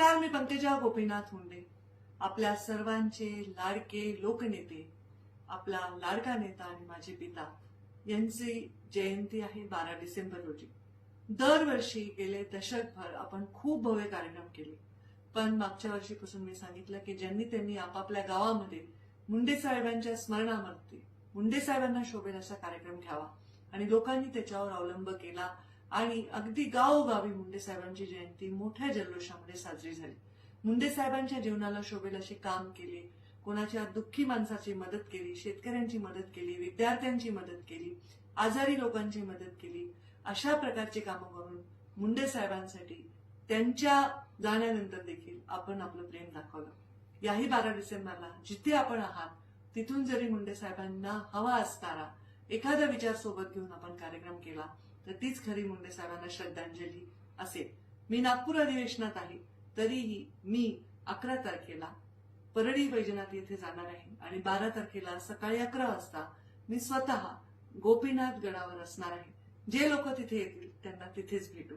नमस्कार, मी पंकजा गोपीनाथ मुंडे, आपल्या सर्वांचे लाडके लोकनेते, आपला लाडका नेता आणि माझे पिता यांची जयंती आहे 12 डिसेंबर रोजी. दरवर्षी गेले दशकभर आपण खूप भव्य कार्यक्रम केले, पण मागच्या वर्षीपासून मी सांगितलं की ज्यांनी त्यांनी आपापल्या गावामध्ये मुंडे साहेबांच्या स्मरणामध्ये मुंडे साहेबांना शोभेल असा कार्यक्रम घ्यावा आणि लोकांनी त्याच्यावर अवलंब केला आणि अगदी गावोगावी मुंडे साहेबांची जयंती मोठ्या जल्लोषामध्ये साजरी झाली. मुंडे साहेबांच्या जीवनाला शोभेल असे काम केले, कोणाच्या दुःखी माणसाची मदत केली, शेतकऱ्यांची मदत केली, विद्यार्थ्यांची मदत केली, आजारी लोकांची मदत केली. अशा प्रकारची कामं करून मुंडे साहेबांसाठी त्यांच्या जाण्यानंतर देखील आपण आपलं प्रेम दाखवलं. याही 12 डिसेंबरला जिथे आपण आहात तिथून जरी मुंडे साहेबांना हवा असणारा एखादा विचार सोबत घेऊन आपण कार्यक्रम केला तर तीच खरी मुंडे साहेबांना श्रद्धांजली असेल. मी नागपूर अधिवेशनात आहे, तरीही मी 11 तारखेला परळी वैजनाथ येथे जाणार आहे आणि 12 तारखेला सकाळी 11 वाजता मी स्वतः गोपीनाथ गडावर असणार आहे. जे लोक तिथे येतील त्यांना तिथेच भेटू.